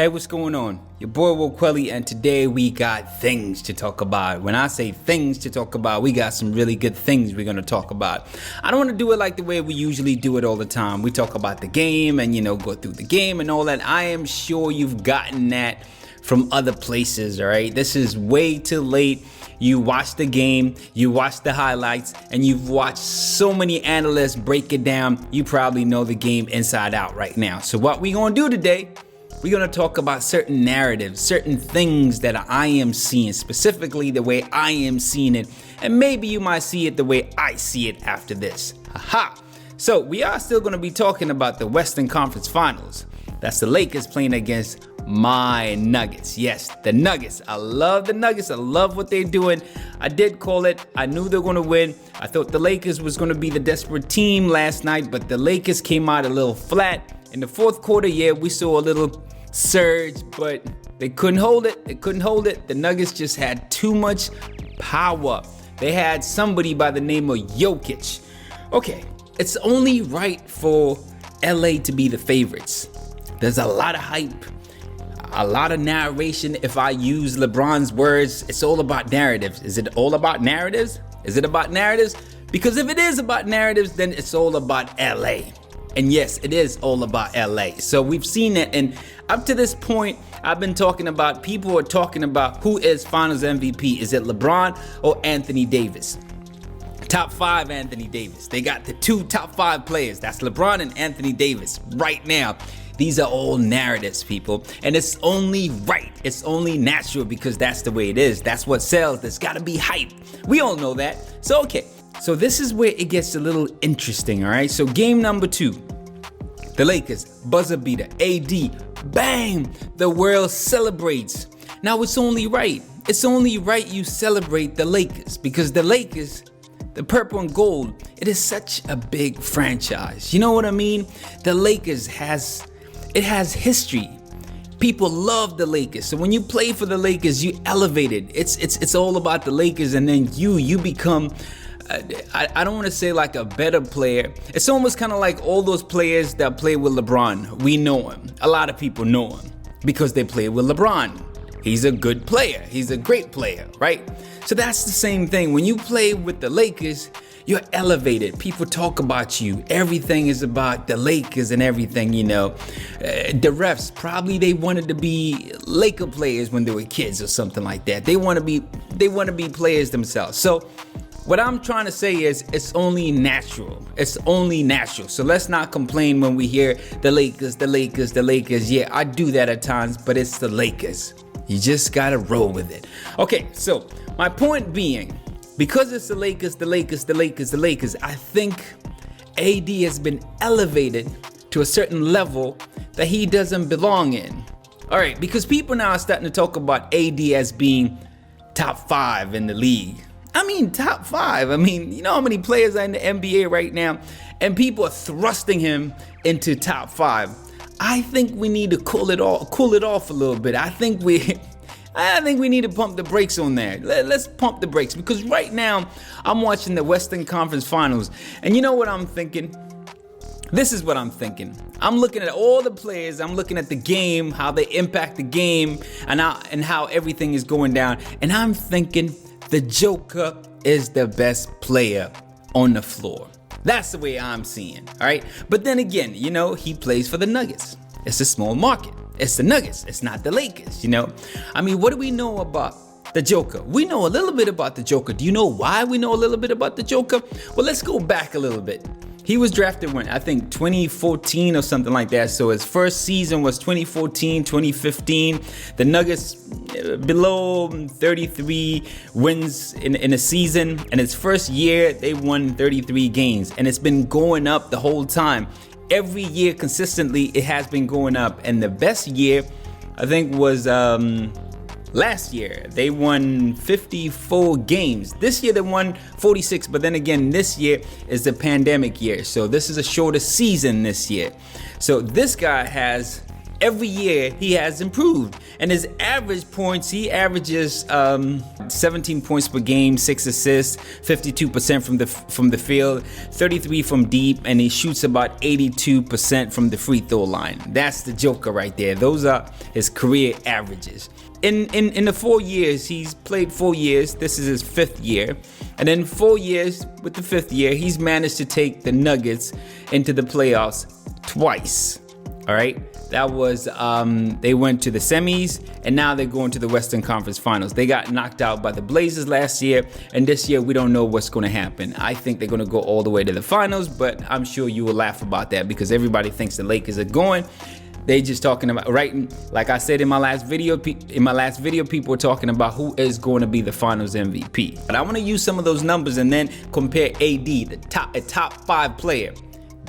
Hey, what's going on? Your boy Will Quelly, and today we got things to talk about. When I say things to talk about, we got some really good things we're going to talk about. I don't want to do it like the way we usually do it all the time. We talk about the game and, go through the game and all that. I am sure you've gotten that from other places, all right? This is way too late. You watch the game, you watch the highlights, and you've watched so many analysts break it down. You probably know the game inside out right now. So what we're going to do today, we're going to talk about certain narratives, certain things that I am seeing, specifically the way I am seeing it. And maybe you might see it the way I see it after this. Aha! So we are still going to be talking about the Western Conference Finals. That's the Lakers playing against my Nuggets. Yes, the Nuggets. I love the Nuggets. I love what they're doing. I did call it. I knew they were going to win. I thought the Lakers was going to be the desperate team last night, but the Lakers came out a little flat. In the fourth quarter, we saw a little surge, but they couldn't hold it. The Nuggets just had too much power. They had somebody by the name of Jokic. Okay, it's only right for LA to be the favorites. There's a lot of hype, a lot of narration. If I use LeBron's words, it's all about narratives. Is it all about narratives? Is it about narratives? Because if it is about narratives, then it's all about LA. And yes, it is all about LA. So we've seen it. And up to this point, I've been talking about, people are talking about who is Finals MVP. Is it LeBron or Anthony Davis? Top 5 Anthony Davis. They got the two top 5 players. That's LeBron and Anthony Davis right now. These are all narratives, people. And it's only right. It's only natural because that's the way it is. That's what sells. There's got to be hype. We all know that. So, okay. So this is where it gets a little interesting, all right? So game number 2, the Lakers, buzzer beater, AD, bang, the world celebrates. Now it's only right. It's only right you celebrate the Lakers because the Lakers, the purple and gold, it is such a big franchise. You know what I mean? The Lakers has history. People love the Lakers. So when you play for the Lakers, you elevate it. It's all about the Lakers, and then you become, I don't want to say like a better player. It's almost kind of like all those players that play with LeBron. We know him. A lot of people know him because they play with LeBron. He's a good player. He's a great player, right? So that's the same thing. When you play with the Lakers, you're elevated. People talk about you. Everything is about the Lakers and everything, The refs, probably they wanted to be Laker players when they were kids or something like that. They want to be players themselves. So what I'm trying to say is it's only natural. It's only natural. So let's not complain when we hear the Lakers, the Lakers, the Lakers. Yeah, I do that at times, but it's the Lakers. You just got to roll with it. Okay, so my point being, because it's the Lakers, the Lakers, the Lakers, the Lakers, I think AD has been elevated to a certain level that he doesn't belong in. All right, because people now are starting to talk about AD as being top 5 in the league. I mean, top 5. I mean, you know how many players are in the NBA right now, and people are thrusting him into top 5. I think we need to cool it off a little bit. I think we need to pump the brakes on that. Let's pump the brakes because right now I'm watching the Western Conference Finals, and you know what I'm thinking? This is what I'm thinking. I'm looking at all the players. I'm looking at the game, how they impact the game, and how everything is going down. And I'm thinking the Joker is the best player on the floor. That's the way I'm seeing, all right? But then again, he plays for the Nuggets. It's a small market. It's the Nuggets. It's not the Lakers, I mean, what do we know about the Joker? We know a little bit about the Joker. Do you know why we know a little bit about the Joker? Well, let's go back a little bit. He was drafted when, I think, 2014 or something like that. So his first season was 2014, 2015. The Nuggets below 33 wins in a season. And his first year, they won 33 games. And it's been going up the whole time. Every year consistently, it has been going up. And the best year, I think, was last year. They won 54 games. This year they won 46, but then again, this year is the pandemic year. So this is a shorter season this year. So this guy has every year he has improved. And his average points, he averages 17 points per game, 6 assists, 52% from the field, 33 from deep, and he shoots about 82% from the free throw line. That's the Joker right there. Those are his career averages. In the 4 years, he's played 4 years. This is his 5th year. And in 4 years, with the 5th year, he's managed to take the Nuggets into the playoffs twice. All right. That was, they went to the semis, and now they're going to the Western Conference Finals. They got knocked out by the Blazers last year, and this year we don't know what's going to happen. I think they're going to go all the way to the finals, but I'm sure you will laugh about that because everybody thinks the Lakers are going. They just talking about, right? Like I said in my last video, people were talking about who is going to be the Finals MVP. But I want to use some of those numbers and then compare AD, a top 5 player.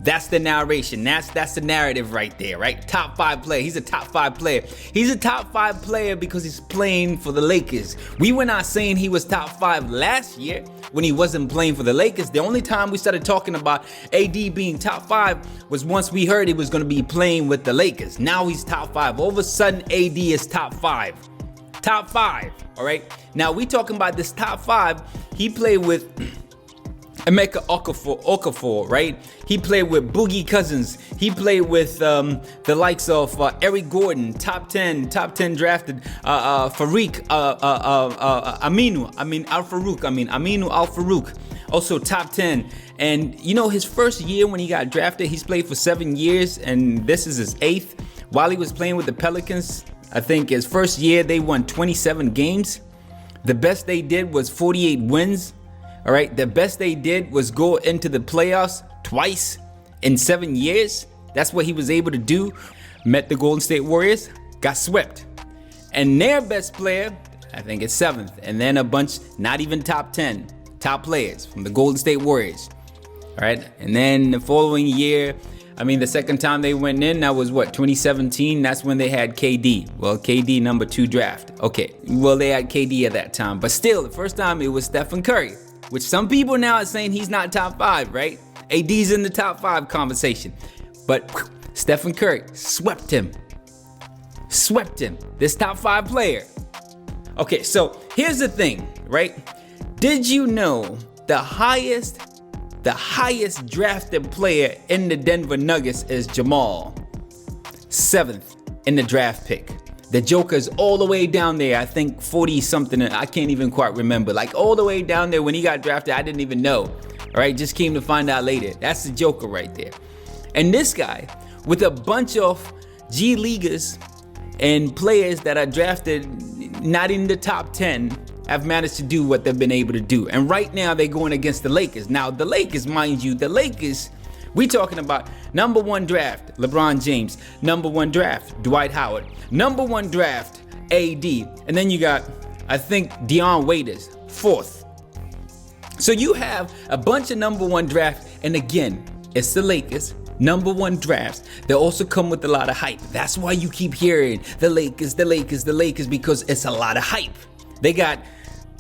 That's the narration. That's the narrative right there, right? Top 5 player. He's a top 5 player. He's a top 5 player because he's playing for the Lakers. We were not saying he was top 5 last year when he wasn't playing for the Lakers. The only time we started talking about AD being top 5 was once we heard he was going to be playing with the Lakers. Now he's top 5. All of a sudden, AD is top 5. Top 5, all right? Now we talking about this top 5. He played with Emeka Okafor, right? He played with Boogie Cousins. He played with the likes of Eric Gordon, top 10 drafted, Farouk, Aminu Al Farouk, also top 10. And you know, his first year when he got drafted, he's played for 7 years, and this is his 8th. While he was playing with the Pelicans, I think his first year they won 27 games. The best they did was 48 wins. All right, the best they did was go into the playoffs twice in 7 years. That's what he was able to do. Met the Golden State Warriors, got swept. And their best player, I think it's 7th. And then a bunch, not even top 10, top players from the Golden State Warriors. All right, and then the following year, I mean, the second time they went in, that was what, 2017? That's when they had KD. Well, KD number 2 draft. Okay, well, they had KD at that time. But still, the first time it was Stephen Curry, which some people now are saying he's not top 5, right? AD's in the top 5 conversation. But Stephen Curry swept him. This top 5 player. Okay, so here's the thing, right? Did you know the highest drafted player in the Denver Nuggets is Jamal? 7th in the draft pick. The Joker's all the way down there, I think 40 something, I can't even quite remember. Like all the way down there when he got drafted, I didn't even know. All right, just came to find out later. That's the Joker right there. And this guy, with a bunch of G Leaguers and players that are drafted not in the top 10, have managed to do what they've been able to do. And right now they're going against the Lakers. Now the Lakers, mind you, we talking about number 1 draft, LeBron James. Number 1 draft, Dwight Howard. Number 1 draft, AD. And then you got, I think, Dion Waiters, 4th. So you have a bunch of number 1 drafts. And again, it's the Lakers. Number 1 drafts. They also come with a lot of hype. That's why you keep hearing the Lakers, because it's a lot of hype. They got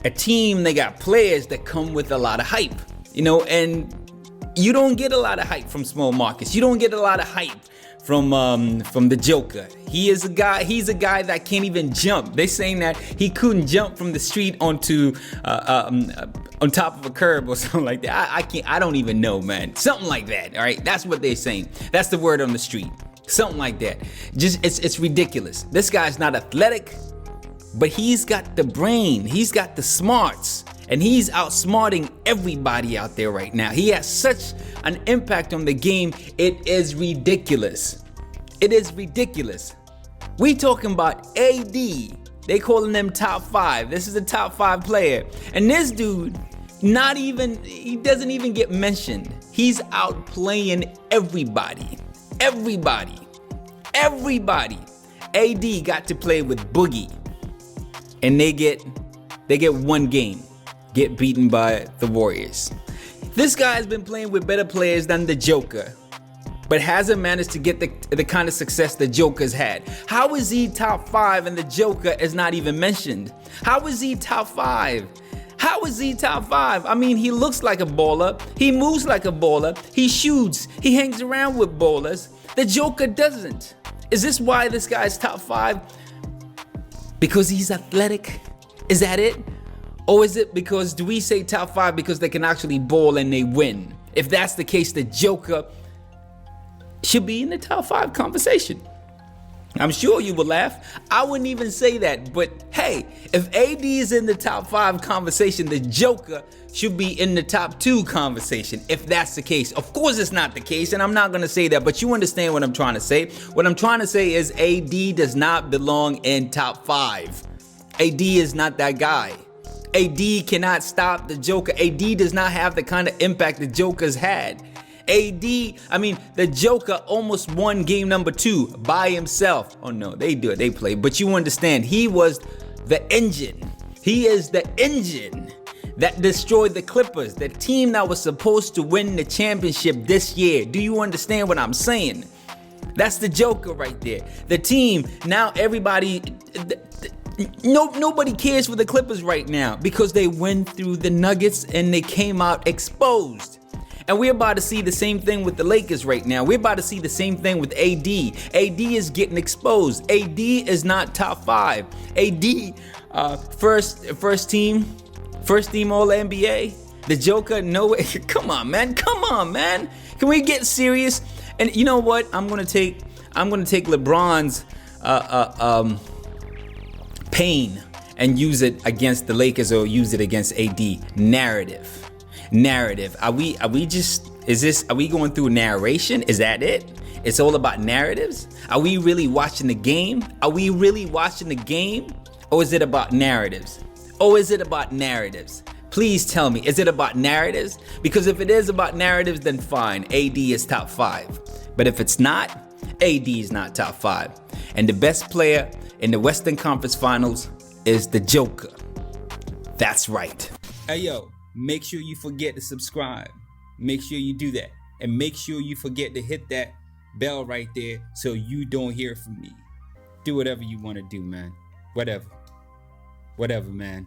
a team, they got players that come with a lot of hype. You know, and you don't get a lot of hype from small markets. You don't get a lot of hype from the Joker. He's a guy that can't even jump. They're saying that he couldn't jump from the street onto on top of a curb or something like that. I don't even know, man. Something like that. All right, that's what they're saying. That's the word on the street. Something like that. Just it's ridiculous. This guy's not athletic, but he's got the brain. He's got the smarts. And he's outsmarting everybody out there right now. He has such an impact on the game. It is ridiculous. It is ridiculous. We talking about AD. They calling him top 5. This is a top 5 player. And this dude, he doesn't even get mentioned. He's outplaying everybody. Everybody. AD got to play with Boogie. And they get 1 game. Get beaten by the Warriors. This guy has been playing with better players than the Joker, but hasn't managed to get the kind of success the Joker's had. How is he top 5 and the Joker is not even mentioned? How is he top 5? I mean, he looks like a baller. He moves like a baller. He shoots. He hangs around with ballers. The Joker doesn't. Is this why this guy's top 5? Because he's athletic? Is that it? Or is it because, do we say top 5 because they can actually ball and they win? If that's the case, the Joker should be in the top 5 conversation. I'm sure you will laugh. I wouldn't even say that, but hey, if AD is in the top 5 conversation, the Joker should be in the top 2 conversation, if that's the case. Of course it's not the case, and I'm not gonna say that, but you understand what I'm trying to say. What I'm trying to say is AD does not belong in top 5. AD is not that guy. AD cannot stop the Joker. AD does not have the kind of impact the Joker's had. The Joker almost won game number 2 by himself. Oh no, they do it, they play. But you understand, he was the engine. He is the engine that destroyed the Clippers, the team that was supposed to win the championship this year. Do you understand what I'm saying? That's the Joker right there. The team, now everybody, nobody cares for the Clippers right now because they went through the Nuggets and they came out exposed. And we're about to see the same thing with the Lakers right now. We're about to see the same thing with AD. AD is getting exposed. AD is not top 5. AD, first team All NBA. The Joker, no way. Come on, man. Can we get serious? And you know what? I'm gonna take LeBron's pain and use it against the Lakers or use it against AD. Narrative. Are we going through narration? Is that it? It's all about narratives? Are we really watching the game? Or is it about narratives? Please tell me, is it about narratives? Because if it is about narratives, then fine, AD is top 5. But if it's not, AD is not top 5. And the best player in the Western Conference Finals is the Joker. That's right. Hey yo, make sure you forget to subscribe. Make sure you do that. And make sure you forget to hit that bell right there so you don't hear from me. Do whatever you want to do, man. Whatever, man.